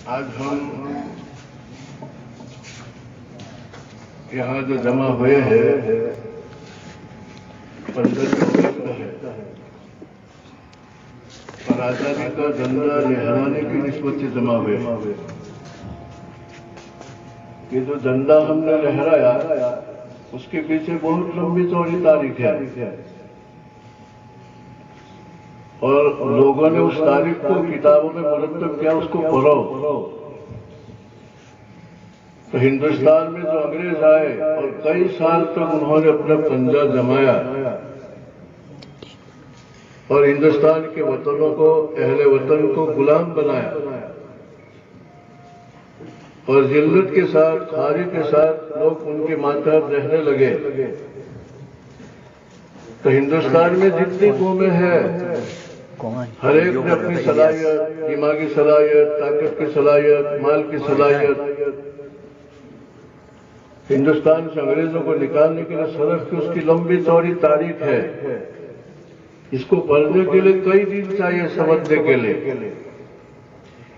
آج ہم یہاں جو جمع ہوئے ہیں 15 اگست ہے اور آزادی کا جھنڈا لہرانے کی نسبت سے جمع ہوئے ہیں۔ یہ جو جھنڈا ہم نے لہرایا اس کے پیچھے بہت لمبی چوڑی تاریخ ہے اور لوگوں نے اس تاریخ کو کتابوں میں مرتب کیا، اس کو پڑھو تو ہندوستان میں جو انگریز آئے اور کئی سال تک انہوں نے اپنا پنجہ جمایا اور ہندوستان کے وطنوں کو، اہل وطن کو غلام بنایا اور ذلت کے ساتھ، خواری کے ساتھ لوگ ان کے ماتحت رہنے لگے۔ تو ہندوستان میں جتنی قومیں ہیں ہر ایک نے اپنی صلاحیت، دماغی صلاحیت، طاقت کی صلاحیت، مال کی صلاحیت ہندوستان سے انگریزوں کو نکالنے کے لیے صرف کی اس کی لمبی چوڑی تاریخ ہے۔ اس کو پڑھنے کے لیے کئی دن چاہیے، سمجھنے کے لیے۔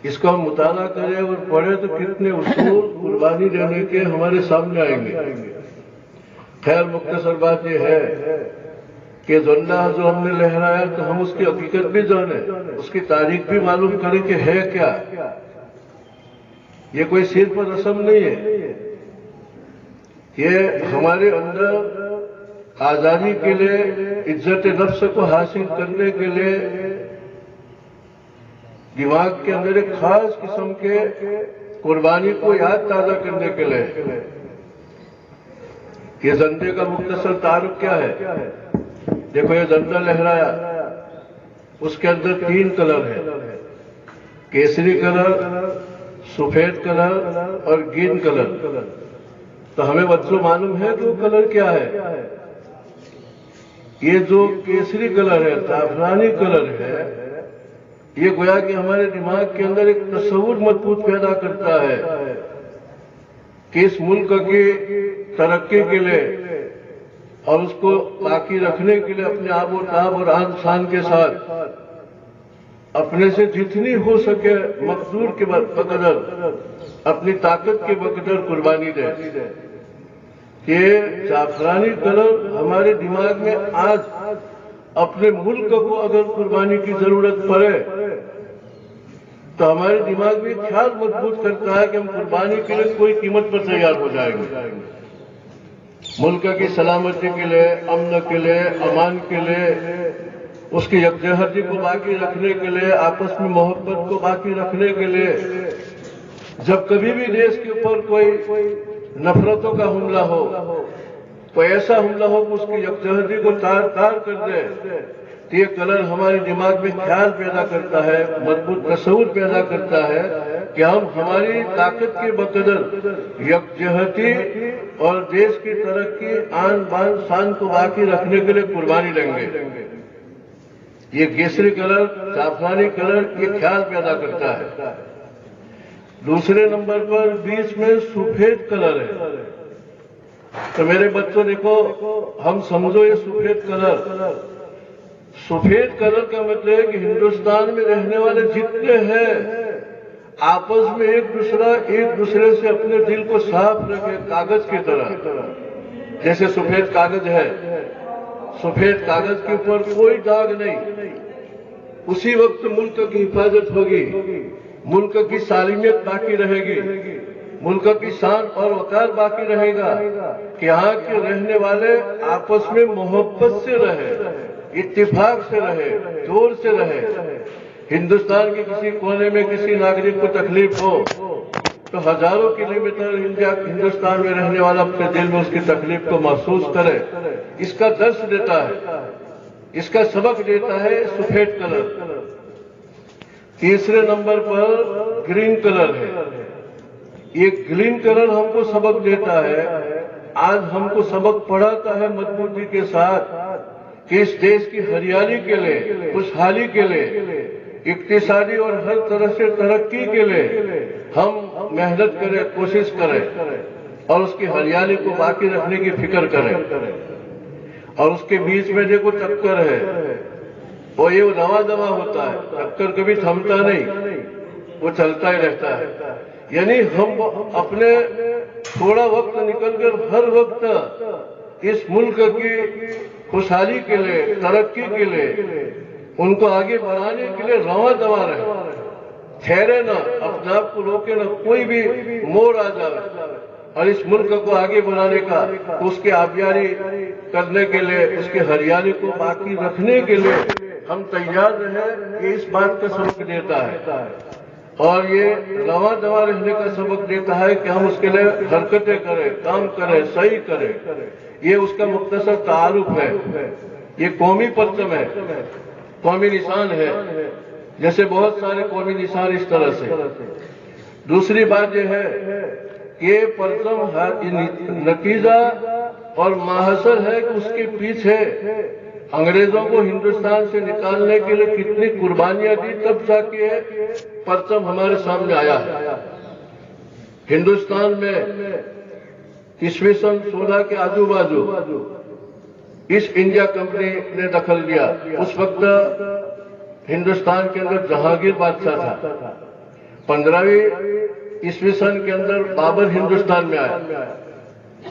اس کا ہم مطالعہ کریں اور پڑھیں تو کتنے اصول قربانی دینے کے ہمارے سامنے آئیں گے۔ خیر مختصر بات یہ ہے کہ جھنڈا جو ہم نے لہرایا تو ہم اس کی حقیقت بھی جانیں، اس کی تاریخ بھی معلوم کریں کہ ہے کیا۔ یہ کوئی صرف رسم نہیں ہے، یہ ہمارے اندر آزادی کے لیے، عزت نفس کو حاصل کرنے کے لیے دماغ کے اندر ایک خاص قسم کے قربانی کو یاد تازہ کرنے کے لیے۔ یہ جھنڈے کا مختصر تعارف کیا ہے؟ دیکھو یہ جھنڈا لہرایا، اس کے اندر 3 کلر ہیں، کیسری کلر، سفید کلر اور گرین کلر۔ تو ہمیں بچوں معلوم ہے کہ وہ کلر کیا ہے؟ یہ جو کیسری کلر ہے، زعفرانی کلر ہے، یہ گویا کہ ہمارے دماغ کے اندر ایک تصور مضبوط پیدا کرتا ہے کہ اس ملک کی ترقی کے لیے اور اس کو باقی رکھنے کے لیے اپنے آب و تاب اور آن شان کے ساتھ اپنے سے جتنی ہو سکے مقدور کے بقدر، اپنی طاقت کے بقدر قربانی دے۔ یہ زعفرانی کلر ہمارے دماغ میں آج اپنے ملک کو اگر قربانی کی ضرورت پڑے تو ہمارے دماغ میں خیال مضبوط کرتا ہے کہ ہم قربانی کے لیے کوئی قیمت پر تیار ہو جائیں گے، ملک کی سلامتی کے لیے، امن کے لیے، امان کے لیے، اس کی یکجہتی کو باقی رکھنے کے لیے، آپس میں محبت کو باقی رکھنے کے لیے۔ جب کبھی بھی دیش کے اوپر کوئی نفرتوں کا حملہ ہو، کوئی ایسا حملہ ہو کہ اس کی یکجہتی کو تار تار کر دے، تو یہ کلر ہمارے دماغ میں خیال پیدا کرتا ہے، مضبوط تصور پیدا کرتا ہے کہ ہم ہماری طاقت کے بقدر یکجہتی اور دیش کی ترقی، آن بان شان کو باقی رکھنے کے لیے قربانی دیں گے۔ یہ کیسری کلر، زعفرانی کلر یہ خیال پیدا کرتا ہے۔ دوسرے نمبر پر بیچ میں سفید کلر ہے۔ تو میرے بچوں دیکھو، ہم سمجھو یہ سفید کلر، سفید کلر کا مطلب ہے کہ ہندوستان میں رہنے والے جتنے ہیں آپس میں ایک دوسرے سے اپنے دل کو صاف رکھے، کاغذ کی طرح۔ جیسے سفید کاغذ ہے، سفید کاغذ کے اوپر کوئی داغ نہیں، اسی وقت ملک کی حفاظت ہوگی، ملک کی سالمیت باقی رہے گی، ملک کی شان اور وقار باقی رہے گا کہ یہاں کے رہنے والے آپس میں محبت سے رہے، اتفاق سے رہے، جوڑ سے رہے۔ ہندوستان کے کسی کونے میں کسی ناگرک کو تکلیف ہو تو ہزاروں کلومیٹر ہندوستان میں رہنے والا اپنے دل میں اس کی تکلیف کو محسوس کرے، اس کا درس دیتا ہے، اس کا سبق دیتا ہے سفید کلر۔ تیسرے نمبر پر گرین کلر ہے۔ یہ گرین کلر ہم کو سبق دیتا ہے، آج ہم کو سبق پڑھاتا ہے مضبوطی کے ساتھ کہ اس دیش کی ہریالی کے لیے، خوشحالی کے لیے، اقتصادی اور ہر طرح سے ترقی کے لیے ہم محنت کریں، کوشش کریں اور اس کی ہریالی کو باقی رکھنے کی فکر کریں۔ اور اس کے بیچ میں دیکھو چکر ہے، اور یہ رواں دواں ہوتا ہے، چکر کبھی تھمتا نہیں۔ وہ چلتا ہی رہتا ہے. یعنی ہم اپنے تھوڑا وقت نکل کر ہر وقت اس ملک کی خوشحالی کے لیے، ترقی کے لیے، ان کو آگے بڑھانے کے لیے رواں دوا رہے، ٹھہرے نہ، اپنے آپ کو روکے نہ. کوئی بھی موڑ آ جائے اور اس ملک کو آگے بڑھانے کا، اس کی آبیاری کرنے کے لیے، اس کی ہریالی کو باقی رکھنے کے لیے ہم تیار رہیں، یہ اس بات کا سبق دیتا ہے. اور یہ رواں دوا رہنے کا سبق دیتا ہے کہ ہم اس کے لیے حرکتیں کریں، کام کریں، صحیح کریں. یہ اس کا مختصر تعارف ہے. یہ قومی پرچم ہے، قومی نشان ہے، جیسے بہت سارے قومی نشان اس طرح سے. دوسری بات یہ ہے کہ یہ پرچم نتیجہ اور ماحصل ہے کہ اس کے پیچھے انگریزوں کو ہندوستان سے نکالنے کے لیے کتنی قربانیاں دی، تب جا کے پرچم ہمارے سامنے آیا ہے. ہندوستان میں عیسوی سن 16 کے آجو بازو ایسٹ انڈیا کمپنی نے دخل لیا. اس وقت ہندوستان کے اندر جہانگیر بادشاہ تھا. 15ویں عیسوی سن کے اندر بابر ہندوستان میں آئے.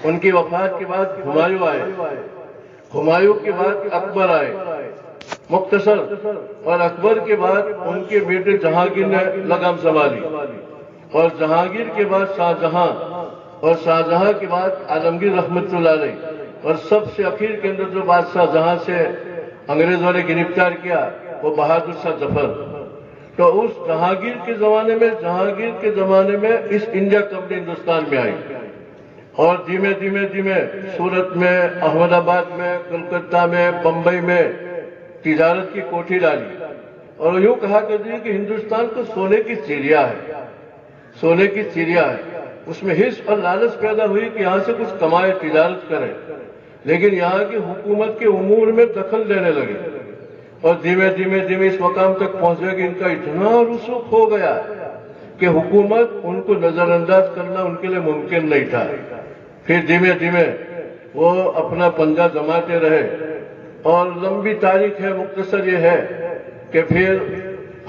ان کی وفات کے بعد ہمایوں آئے. ہمایوں کے بعد اکبر آئے مختصر، اور اکبر کے بعد ان کے بیٹے جہانگیر نے لگام سنبھالی، اور جہانگیر کے بعد شاہجہاں، اور شاہجہاں کے بعد عالمگیر رحمت اللہ علیہ، اور سب سے اخیر کے اندر جو بادشاہ جہاں سے انگریزوں نے گرفتار کیا وہ بہادر شاہ ظفر. تو اس جہانگیر کے زمانے میں اس انڈیا کمپنی ہندوستان میں آئی، اور دھیمے دھیمے سورت میں، احمد آباد میں، کلکتہ میں، بمبئی میں تجارت کی کوٹھی ڈالی. اور یوں کہا کرتی ہے کہ ہندوستان کو سونے کی چڑیا ہے، سونے کی چڑیا ہے. اس میں حرص اور لالچ پیدا ہوئی کہ یہاں سے کچھ کمائے، تجارت کرے. لیکن یہاں کی حکومت کے امور میں دخل لینے لگے، اور دھیمے اس مقام تک پہنچے کہ ان کا اتنا رسوخ ہو گیا کہ حکومت ان کو نظر انداز کرنا ان کے لیے ممکن نہیں تھا. پھر دھیمے وہ اپنا پنجہ جماتے رہے، اور لمبی تاریخ ہے. مختصر یہ ہے کہ پھر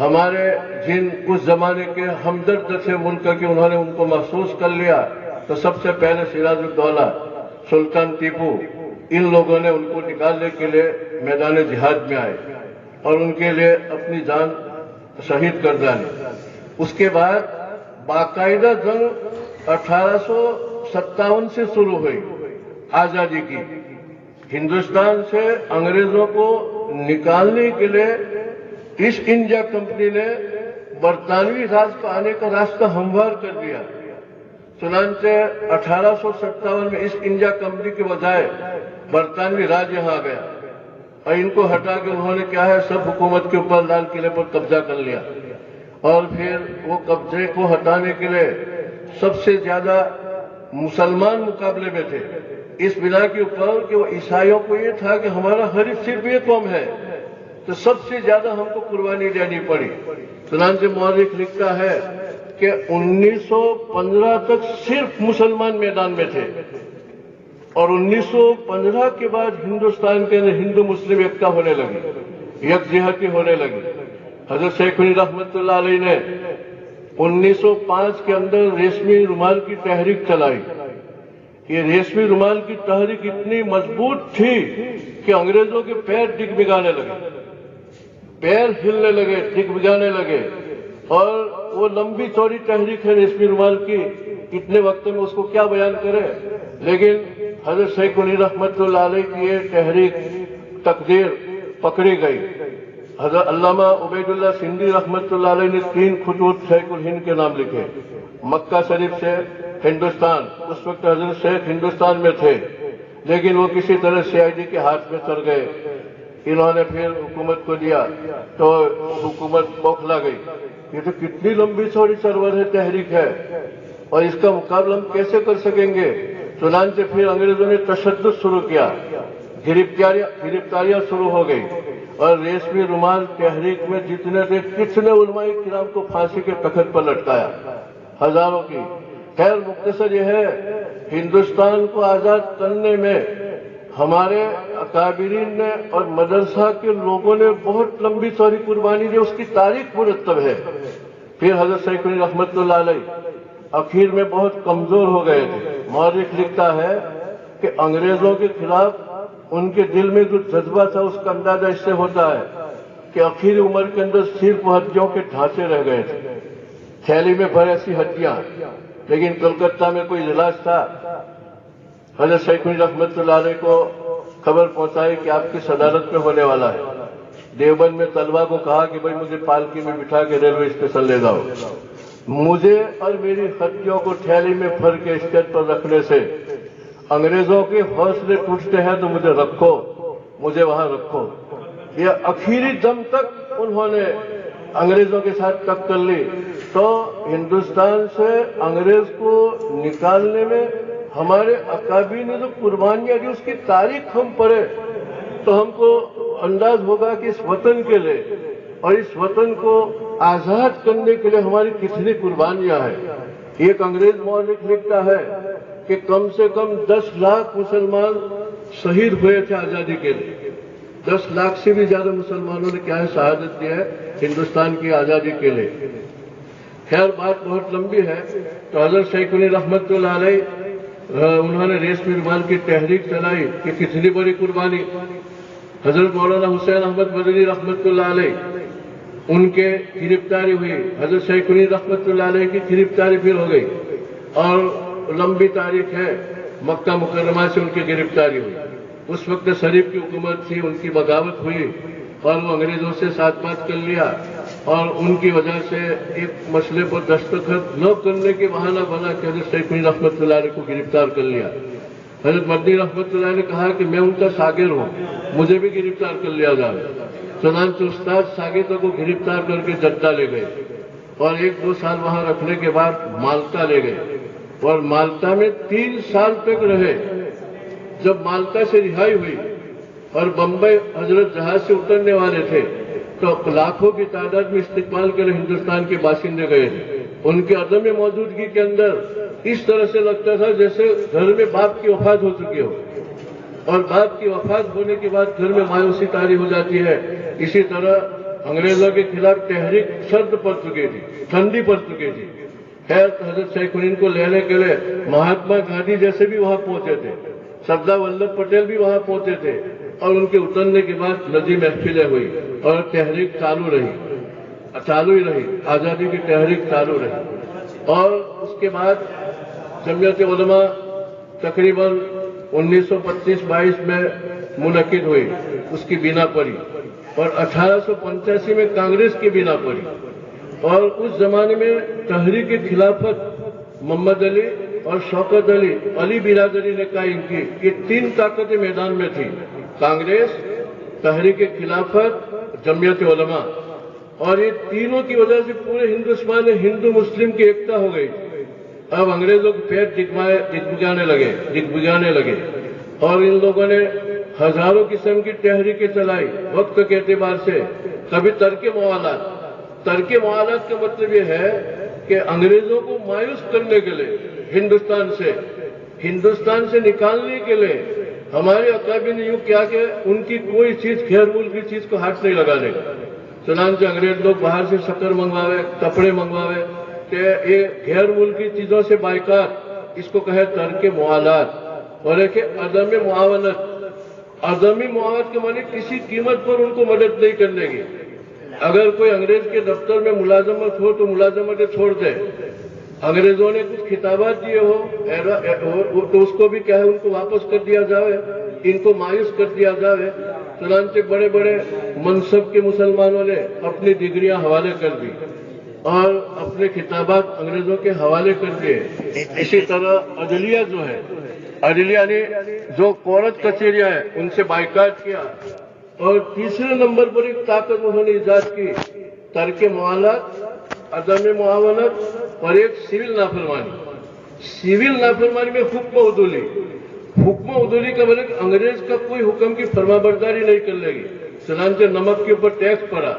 ہمارے جن اس زمانے کے ہمدرد تھے ملک کے، انہوں نے ان کو محسوس کر لیا. تو سب سے پہلے سراج الدولہ، سلطان ٹیپو، ان لوگوں نے ان کو نکالنے کے لیے میدان جہاد میں آئے اور ان کے لیے اپنی جان شہید کر ڈالی. اس کے بعد باقاعدہ جنگ 1857 سے شروع ہوئی آزادی کی. ہندوستان سے انگریزوں کو نکالنے کے لیے ایسٹ انڈیا کمپنی نے برطانوی راج پر آنے کا راستہ ہموار کر دیا. چنانچہ 1857 میں ایسٹ انڈیا کمپنی کے بجائے برطانوی راج یہاں آ گیا، اور ان کو ہٹا کے انہوں نے کیا ہے، سب حکومت کے اوپر لال قلعے پر قبضہ کر لیا. اور پھر وہ قبضے کو ہٹانے کے لیے سب سے زیادہ مسلمان مقابلے میں تھے، اس بنا کے اوپر کہ وہ عیسائیوں کو یہ تھا کہ ہمارا حریف صرف یہ قوم ہے، تو سب سے زیادہ ہم کو قربانی دینی پڑی. چنانچہ مورخ لکھتا ہے کہ 1915 تک صرف مسلمان میدان میں تھے، اور 1915 کے بعد ہندوستان کے اندر ہندو مسلم ایکتا ہونے لگی، یکجہتی ہونے لگی. حضرت شیخ الہند رحمت اللہ علیہ نے 1905 کے اندر ریشمی رومال کی تحریک چلائی. یہ ریشمی رومال کی تحریک اتنی مضبوط تھی کہ انگریزوں کے پیر ڈگمگانے لگے، پیر ہلنے لگے، ڈگمگانے لگے. اور وہ لمبی چوڑی تحریک ہے ریشمی رومال کی، اتنے وقت میں اس کو کیا بیان کرے. لیکن حضرت شیخ الہند رحمت اللہ علیہ کی یہ تحریک تقدیر پکڑی گئی. حضرت علامہ عبید اللہ سندھی رحمت اللہ علیہ نے 3 خطوط شیخ الہند کے نام لکھے مکہ شریف سے ہندوستان. اس وقت حضرت شیخ ہندوستان میں تھے، لیکن وہ کسی طرح CID کے ہاتھ میں چڑھ گئے. انہوں نے پھر حکومت کو دیا تو حکومت بوکھلا گئی. یہ تو کتنی لمبی چوڑی سرور ہے، تحریک ہے، اور اس کا مقابلہ ہم کیسے کر سکیں گے. چنانچہ پھر انگریزوں نے تشدد شروع کیا، گرفتاریاں شروع ہو گئی، اور ریشمی رومال تحریک میں جتنے تھے کتنے علماء کرام کو پھانسی کے تخت پر لٹکایا، ہزاروں کی. خیر مختصر یہ ہے، ہندوستان کو آزاد کرنے میں ہمارے اکابرین نے اور مدرسہ کے لوگوں نے بہت لمبی چوڑی قربانی دی. اس کی تاریخ مرتب ہے. پھر حضرت شیخ الہند رحمۃ اللہ علیہ اخیر میں بہت کمزور ہو گئے تھے. مورخ لکھتا ہے کہ انگریزوں کے خلاف ان کے دل میں جو جذبہ تھا اس کا اندازہ اس سے ہوتا ہے کہ آخری عمر کے اندر صرف ہڈیوں کے ڈھانچے رہ گئے تھے, تھیلی میں بھر ایسی ہڈیاں. لیکن کلکتہ میں کوئی اجلاس تھا, حضرت شیخ الہند رحمۃ اللہ علیہ کو خبر پہنچائی کہ آپ کی صدارت میں ہونے والا ہے. دیوبند میں طلبہ کو کہا کہ بھائی مجھے پالکی میں بٹھا کے ریلوے اسٹیشن لے جاؤ. مجھے اور میری ہڈیوں کو تھیلی میں بھر کے اسٹیج پر رکھنے سے انگریزوں کے حوصلے ٹوٹتے ہیں, تو مجھے رکھو, مجھے وہاں رکھو. یہ آخری دم تک انہوں نے انگریزوں کے ساتھ ٹکر لی. تو ہندوستان سے انگریز کو نکالنے میں ہمارے اکابر نے جو قربانیاں دی اس کی تاریخ ہم پڑھے تو ہم کو انداز ہوگا کہ اس وطن کے لیے اور اس وطن کو آزاد کرنے کے لیے ہماری کتنی قربانیاں ہیں. ایک انگریز مورخ لکھتا ہے کہ کم سے کم 10 لاکھ مسلمان شہید ہوئے تھے آزادی کے لیے. 10 لاکھ سے بھی زیادہ مسلمانوں نے کیا ہے شہادت دی ہے ہندوستان کی آزادی کے لیے. خیر بات بہت لمبی ہے. تو حضرت شیخ الہند رحمۃ اللہ علیہ انہوں نے ریشمی رومال کی تحریک چلائی کہ کتنی بڑی قربانی. حضرت مولانا حسین احمد مدنی رحمۃ اللہ علیہ ان کے گرفتاری ہوئی. حضرت شیخ الہند رحمۃ اللہ علیہ کی گرفتاری پھر ہو گئی اور لمبی تاریخ ہے. مکہ مکرمہ سے ان کی گرفتاری ہوئی. اس وقت شریف کی حکومت تھی, ان کی بغاوت ہوئی اور وہ انگریزوں سے ساتھ بات کر لیا اور ان کی وجہ سے ایک مسئلے پر دستخط نہ کرنے کے بہانہ بنا کہ حضرت شیخ الہند رحمۃ اللہ علیہ کو گرفتار کر لیا. حضرت مدنی رحمۃ اللہ نے کہا کہ میں ان کا شاگرد ہوں, مجھے بھی گرفتار کر لیا جائے. چنانچہ استاد شاگردوں کو گرفتار کر کے جدہ لے گئے اور 1-2 سال وہاں رکھنے کے بعد مالٹا لے گئے اور مالٹا میں 3 سال تک رہے. جب مالٹا سے رہائی ہوئی اور بمبئی حضرت جہاز سے اترنے والے تھے تو لاکھوں کی تعداد میں استقبال کے لیے ہندوستان کے باشندے گئے تھے. ان کے عدم موجودگی کے اندر اس طرح سے لگتا تھا جیسے گھر میں باپ کی وفات ہو چکی ہو اور باپ کی وفات ہونے کے بعد گھر میں مایوسی طاری ہو جاتی ہے. اسی طرح انگریزوں کے خلاف تحریک سرد پڑ چکی تھی, ٹھنڈی پڑ چکی تھی. خیر حضرت شیخ الہند کو لینے کے لیے مہاتما گاندھی جیسے بھی وہاں پہنچے تھے, سردار ولبھ پٹیل بھی وہاں پہنچے تھے اور ان کے اترنے کے بعد نجی محفلیں ہوئی اور تحریک چالو ہی رہی, آزادی کی تحریک چالو رہی. اور اس کے بعد جمعیت علماء تقریباً 1925-22 میں منعقد ہوئی, اس کی بنا پڑی اور 1885 میں کانگریس کی بنا پڑی. اور اس زمانے میں تحریک خلافت محمد علی اور شوکت علی برادری نے قائم کی. یہ 3 طاقتیں میدان میں تھی, کانگریس, تحریک خلافت, جمعیت علماء. اور یہ تینوں کی وجہ سے پورے ہندوستان میں ہندو مسلم کی ایکتا ہو گئی. اب انگریزوں کے پیر ڈگمگانے لگے اور ان لوگوں نے ہزاروں قسم کی تحریکیں چلائی وقت کے اعتبار سے. کبھی ترک معاہدات کا مطلب یہ ہے کہ انگریزوں کو مایوس کرنے کے لیے ہندوستان سے نکالنے کے لیے ہمارے اکابر نے یوں کیا کہ ان کی کوئی چیز غیر ملکی چیز کو ہاتھ نہیں لگانے کا. چنانچہ انگریز لوگ باہر سے شکر منگواوے, کپڑے منگواوے کہ یہ غیر ملکی چیزوں سے بائیکاٹ, اس کو کہے ترک معاہدات. اور ایک عدم معاونت. عدم معاونت کے معنی کسی قیمت پر ان کو مدد نہیں کرنے کی. اگر کوئی انگریز کے دفتر میں ملازمت ہو تو ملازمت چھوڑ دے. انگریزوں نے کچھ خطابات دیے ہو تو اس کو بھی کیا ہے ان کو واپس کر دیا جائے, ان کو مایوس کر دیا جائے. چنانچہ بڑے بڑے منصب کے مسلمانوں نے اپنی ڈگریاں حوالے کر دی اور اپنے خطابات انگریزوں کے حوالے کر دیے. اسی طرح عدلیہ جو ہے, عدلیہ نے جو کورٹ کچہریاں ہیں ان سے بائیکاٹ کیا. اور تیسرے نمبر پر ایک طاقت انہوں نے ایجاد کی, ترک معاملات, عدم معاونت اور ایک سول نافرمانی. سول نافرمانی میں حکم عدولی. حکم عدولی کا مطلب انگریز کا کوئی حکم کی فرما برداری نہیں کر لے گی. چنانچہ نمک کے اوپر ٹیکس پڑا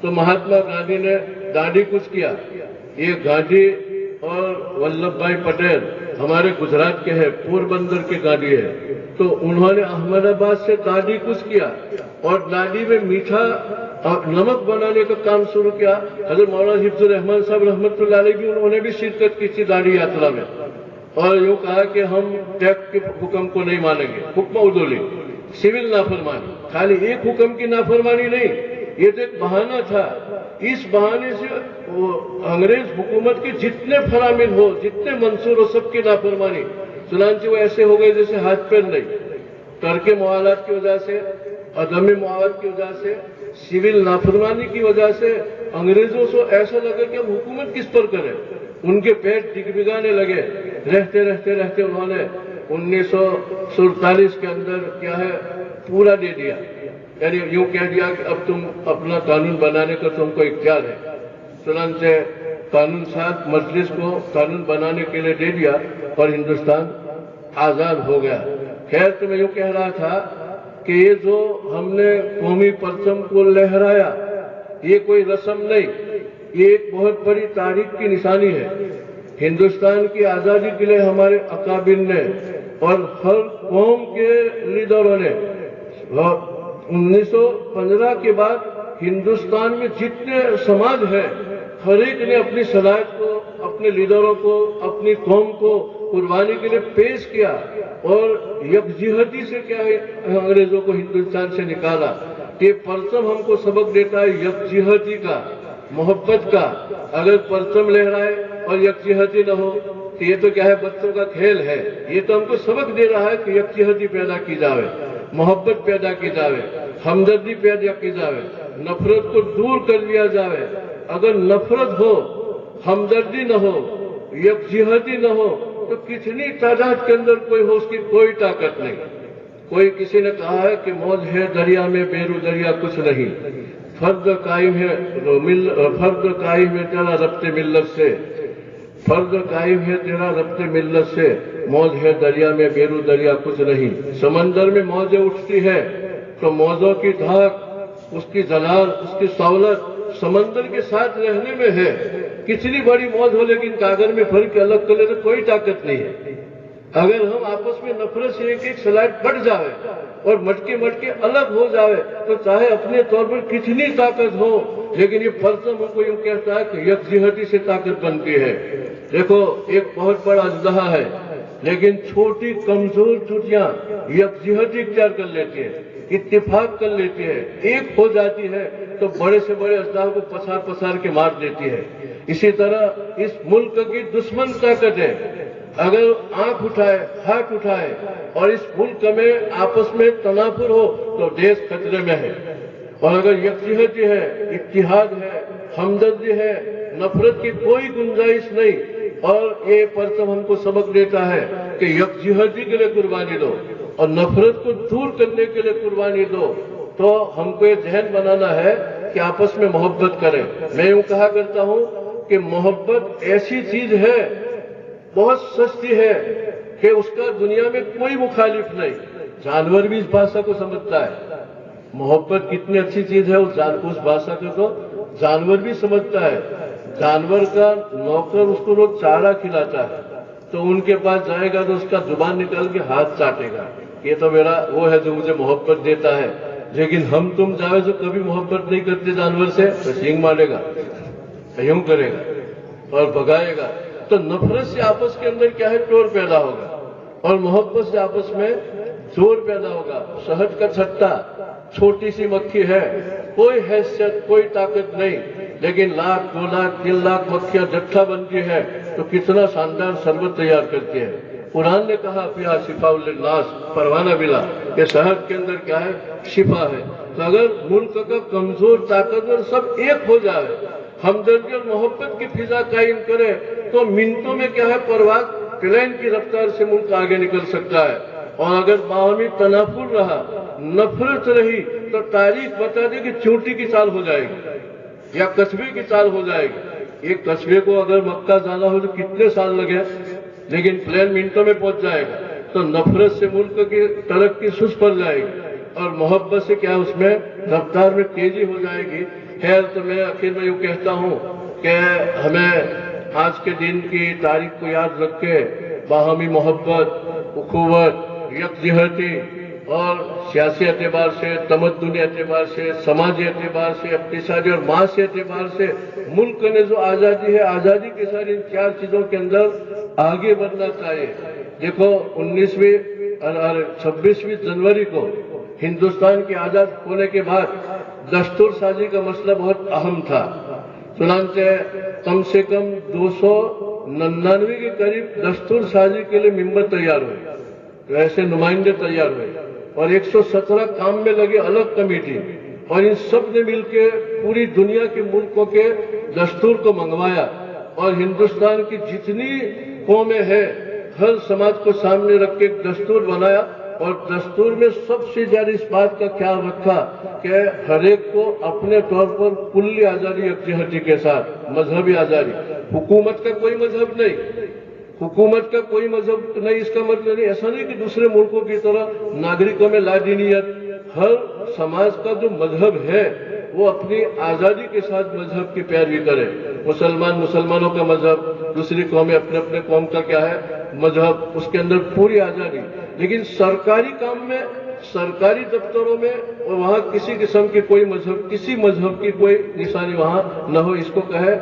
تو مہاتما گاندھی نے داڑھی کچھ کیا. یہ گاندھی اور ولبھ بھائی پٹیل ہمارے گجرات کے ہیں, پور بندر کے گاندھی ہے, تو انہوں نے احمد آباد سے داڑھی کچھ کیا اور داڑھی میں میٹھا نمک بنانے کا کام شروع کیا. حضرت مولانا حفظ الرحمان صاحب رحمۃ اللہ علیہ بھی انہوں نے بھی شرکت کی تھی داڑھی یاترا میں, اور یوں کہا کہ ہم ٹیکس کے حکم کو نہیں مانیں گے. حکم عدولی, سول نافرمانی, خالی ایک حکم کی نافرمانی نہیں, یہ تو ایک بہانہ تھا. اس بہانے سے انگریز حکومت کے جتنے فرامین ہو, جتنے منصور ہو, سب کی نافرمانی. چنانچہ وہ ایسے ہو گئے جیسے ہاتھ پیر نہیں. ترک معاہدات کی وجہ سے, عدم معاہدات کی وجہ سے, سول نافرمانی کی وجہ سے انگریزوں سے ایسا لگا کہ اب حکومت کس پر کرے. ان کے پیٹ ڈگمگانے لگے. رہتے رہتے رہتے انہوں نے 1947 کے اندر کیا ہے پورا دے دیا, یعنی یوں کہہ دیا کہ اب تم اپنا قانون بنانے کا تم کو اختیار ہے. چنانچہ قانون ساز مجلس کو قانون بنانے کے لیے دے دیا اور ہندوستان آزاد ہو گیا. خیر, تو میں یوں کہہ رہا تھا کہ یہ جو ہم نے قومی پرچم کو لہرایا, یہ کوئی رسم نہیں, یہ ایک بہت بڑی تاریخ کی نشانی ہے. ہندوستان کی آزادی کے لیے ہمارے اکابر نے اور ہر قوم کے لیڈروں نے 1915 کے بعد ہندوستان میں جتنے سماج ہے ہر ایک نے اپنی صلاحیت کو, اپنے لیڈروں کو, اپنی قوم کو قربانی کے لیے پیش کیا اور یکجہتی سے کیا ہے انگریزوں کو ہندوستان سے نکالا. یہ پرچم ہم کو سبق دیتا ہے یکجہتی کا, محبت کا. اگر پرچم لہرائے اور یکجہتی نہ ہو تو یہ تو کیا ہے بچوں کا کھیل ہے. یہ تو ہم کو سبق دے رہا ہے کہ یکجہتی پیدا کی جاوے, محبت پیدا کی جاوے, ہمدردی پیدا کی جاوے, نفرت کو دور کر لیا جاوے. اگر نفرت ہو, ہمدردی نہ ہو, یکجہتی نہ ہو تو کتنی تعداد کے اندر کوئی ہو, اس کی کوئی طاقت نہیں. کوئی کسی نے کہا ہے کہ موج ہے دریا میں بیرو دریا کچھ نہیں, فرد قائم ہے تیرا ربط ملت سے, فرد قائم ہے تیرا ربط ملت سے, موج ہے دریا میں بیرو دریا کچھ نہیں. سمندر میں موجیں اٹھتی ہے تو موجوں کی دھاک, اس کی جلال, اس کی سہولت سمندر کے ساتھ رہنے میں ہے. کتنی بڑی موج ہو لیکن کاغذ میں بھر کے الگ کر لے تو کوئی طاقت نہیں ہے. اگر ہم آپس میں نفرت سے ایک سلائٹ بڑھ جاوے اور مٹکے الگ ہو جاوے تو چاہے اپنے طور پر کتنی طاقت ہو, لیکن یہ پرچم ہم کو یوں کہتا ہے کہ یکجہتی سے طاقت بنتی ہے. دیکھو ایک بہت بڑا اژدہا ہے لیکن چھوٹی کمزور چوٹیاں یکجہتی اختیار کر لیتی ہے, اتفاق کر لیتی ہے, ایک ہو جاتی ہے تو بڑے سے بڑے اژدہا کو پسار کے مار دیتی ہے. اسی طرح اس ملک کی دشمن طاقت ہے. اگر آنکھ اٹھائے, ہاتھ اٹھائے اور اس ملک میں آپس میں تنافر ہو تو دیش خطرے میں ہے. اور اگر یکجہتی ہے, اتحاد ہے, ہمدردی ہے, نفرت کی کوئی گنجائش نہیں. اور یہ پرچم ہم کو سبق دیتا ہے کہ یکجہتی کے لیے قربانی دو اور نفرت کو دور کرنے کے لیے قربانی دو. تو ہم کو یہ ذہن بنانا ہے کہ آپس میں محبت کریں. میں یوں کہا کرتا ہوں کہ محبت ایسی چیز ہے, بہت سستی ہے کہ اس کا دنیا میں کوئی مخالف نہیں. جانور بھی اس بھاشا کو سمجھتا ہے. محبت کتنی اچھی چیز ہے اس بھاشا کو تو جانور بھی سمجھتا ہے. جانور کا نوکر اس کو روز چارہ کھلاتا ہے تو ان کے پاس جائے گا تو اس کا زبان نکال کے ہاتھ چاٹے گا, یہ تو میرا وہ ہے جو مجھے محبت دیتا ہے. لیکن ہم تم جائے جو کبھی محبت نہیں کرتے جانور سے تو سینگ مارے گا, یوں کرے گا اور بھگائے گا. تو نفرت سے آپس کے اندر کیا ہے ٹور پیدا ہوگا اور محبت سے آپس میں زور پیدا ہوگا. شہد کا چھٹا, چھوٹی سی مکھی ہے, کوئی حیثیت کوئی طاقت نہیں, لیکن 1 لاکھ 2 لاکھ 3 لاکھ مکھیاں جٹھا بنتی ہے تو کتنا شاندار شربت تیار کرتی ہے. قرآن نے کہا فیہا شفاء للناس, پروانہ ملا کہ شہد کے اندر کیا ہے شفا ہے. تو اگر ملک کا کمزور طاقتور سب ایک ہو جائے, ہمدردی اور محبت کی فضا قائم کرے تو منٹوں میں کیا ہے پرواز پلین کی رفتار سے ملک آگے نکل سکتا ہے. اور اگر باہمی تنافر رہا, نفرت رہی تو تاریخ بتا دے کہ چونٹی کی چال ہو جائے گی یا قصبے کی چال ہو جائے گی. ایک قصبے کو اگر مکہ جانا ہو تو کتنے سال لگے, لیکن پلین منٹوں میں پہنچ جائے گا. تو نفرت سے ملک کی ترقی سست پڑ جائے گی اور محبت سے کیا اس میں رفتار میں تیزی ہو جائے گی. خیر, تو میں آخر میں یوں کہتا ہوں کہ ہمیں آج کے دن کی تاریخ کو یاد رکھ کے باہمی محبت, اخوت, یکجہتی, اور سیاسی اعتبار سے، تمدنی اعتبار سے، سماجی اعتبار سے، اقتصادی اور معاشی اعتبار سے ملک نے جو آزادی ہے، آزادی کے ساتھ ان 4 چیزوں کے اندر آگے بڑھنا چاہیے۔ دیکھو 26 جنوری کو ہندوستان کے آزاد ہونے کے بعد دستور سازی کا مسئلہ بہت اہم تھا، چنانچہ کم سے کم 299 کے قریب دستور سازی کے لیے ممبر تیار ہوئے، تو ایسے نمائندے تیار ہوئے، اور 117 کام میں لگے الگ کمیٹی، اور ان سب نے مل کے پوری دنیا کے ملکوں کے دستور کو منگوایا، اور ہندوستان کی جتنی قومیں ہیں ہر سماج کو سامنے رکھ کے ایک دستور بنایا، اور دستور میں سب سے زیادہ اس بات کا خیال رکھا کہ ہر ایک کو اپنے طور پر کلی آزادی یکجہتی کے ساتھ، مذہبی آزادی، حکومت کا کوئی مذہب نہیں، حکومت کا کوئی مذہب نہیں، اس کا مطلب نہیں ایسا نہیں کہ دوسرے ملکوں کی طرح ناگرکوں میں لادینیت، ہر سماج کا جو مذہب ہے وہ اپنی آزادی کے ساتھ مذہب کی پیروی کرے، مسلمانوں کا مذہب، دوسری قومیں اپنے اپنے قوم کا کیا ہے مذہب، اس کے اندر پوری آزادی، لیکن سرکاری کام میں، سرکاری دفتروں میں وہاں کسی قسم کی کوئی مذہب، کسی مذہب کی کوئی نشانی وہاں نہ ہو۔ اس کو کہے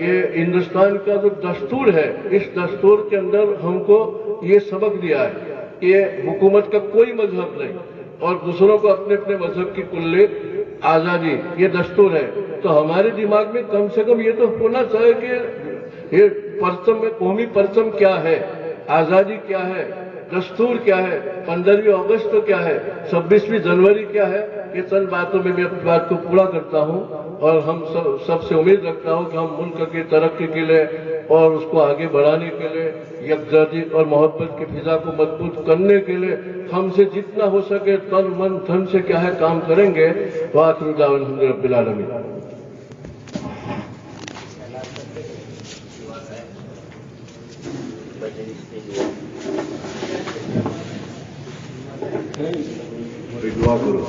یہ ہندوستان کا جو دستور ہے، اس دستور کے اندر ہم کو یہ سبق دیا ہے کہ حکومت کا کوئی مذہب نہیں اور دوسروں کو اپنے اپنے مذہب کی کلی آزادی، یہ دستور ہے۔ تو ہمارے دماغ میں کم سے کم یہ تو ہونا چاہیے کہ یہ پرچم میں قومی پرچم کیا ہے، آزادی کیا ہے، دستور کیا ہے، 15 اگست کیا ہے، 26 جنوری کیا ہے۔ یہ چند باتوں میں میں اپنی بات کو پورا کرتا ہوں، اور ہم سب سے امید رکھتا ہوں کہ ہم ملک کی ترقی کے لیے اور اس کو آگے بڑھانے کے لیے، یکجہتی اور محبت کی فضا کو مضبوط کرنے کے لیے ہم سے جتنا ہو سکے تن من دھن سے کیا ہے کام کریں گے۔ وآخر دعوانا الحمد للہ رب العالمین۔ دعا کرو۔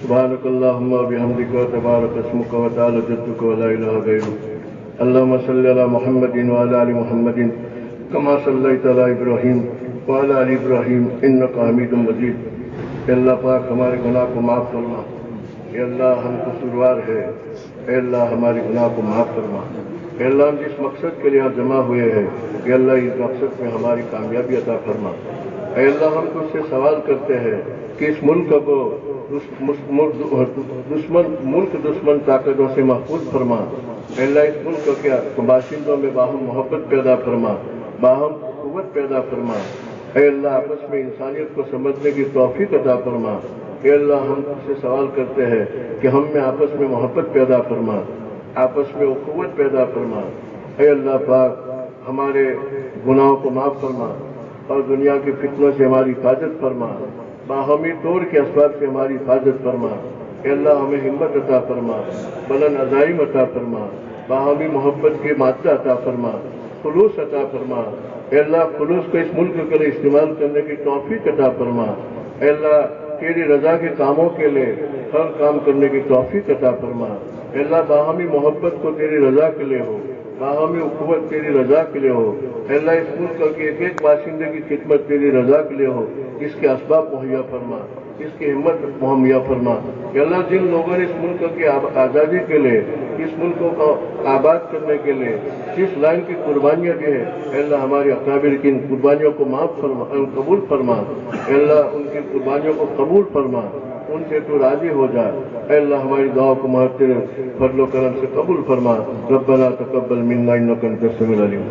سبحانک اللہم وبحمدک وتبارک اسمک وتعالی جدک ولا الہ غیرک۔ اللہم صلی علی محمد وعلی آل محمد کما صلیت علی ابراہیم وعلی آل ابراہیم انک حمید مجید۔ اے اللہ پاک ہمارے گناہ کو معاف فرما، اے اللہ ہم قصوروار ہیں، اے اللہ ہمارے گناہ کو معاف فرما، اے اللہ ہم جس مقصد کے لیے یہاں جمع ہوئے ہیں، اے اللہ اس مقصد میں ہماری کامیابی عطا فرما۔ اے اللہ ہم تجھ سے سوال کرتے ہیں کہ اس ملک کو دشمن طاقتوں سے محفوظ فرما۔ اے اللہ اس ملک کے باشندوں میں باہم محبت پیدا فرما، باہم قوت پیدا فرما۔ اے اللہ آپس میں انسانیت کو سمجھنے کی توفیق عطا فرما۔ اے اللہ ہم تجھ سے سوال کرتے ہیں کہ ہم میں آپس میں محبت پیدا فرما، آپس میں قوت پیدا فرما۔ اے اللہ پاک ہمارے گناہوں کو معاف فرما اور دنیا کی فتنوں سے ہماری حفاظت فرما، باہمی طور کے اسباب سے ہماری حفاظت فرما۔ اے اللہ ہمیں ہمت عطا فرما، بلند عزائم عطا فرما، باہمی محبت کی مادہ عطا فرما، خلوص عطا فرما۔ اے اللہ خلوص کو اس ملک کے لیے استعمال کرنے کی توفیق عطا فرما۔ اے اللہ تیری رضا کے کاموں کے لیے ہر کام کرنے کی توفیق عطا فرما۔ اے اللہ باہمی محبت کو تیری رضا کے لیے ہو، باہمی اخوت تیری رضا کے لیے ہو۔ اے اللہ اس ملک کے ایک ایک باشندے کی خدمت تیری رضا کے لیے ہو، اس کے اسباب مہیا فرما، اس کی ہمت مہیا فرما۔ اے اللہ جن لوگوں نے اس ملک کی آزادی کے لیے، اس ملک کو آباد کرنے کے لیے جس لائن کی قربانیاں دی ہے، اے اللہ ہمارے اکابر کی ان قربانیوں کو معاف فرما، قبول فرما۔ اے اللہ ان کی قربانیوں کو قبول فرما، ان سے تو راضی ہو جا۔ اے اللہ ہماری دعا کو تیرے فضل و کرم سے قبول فرما۔ ربنا تقبل منا انک انت السمیع العلیم۔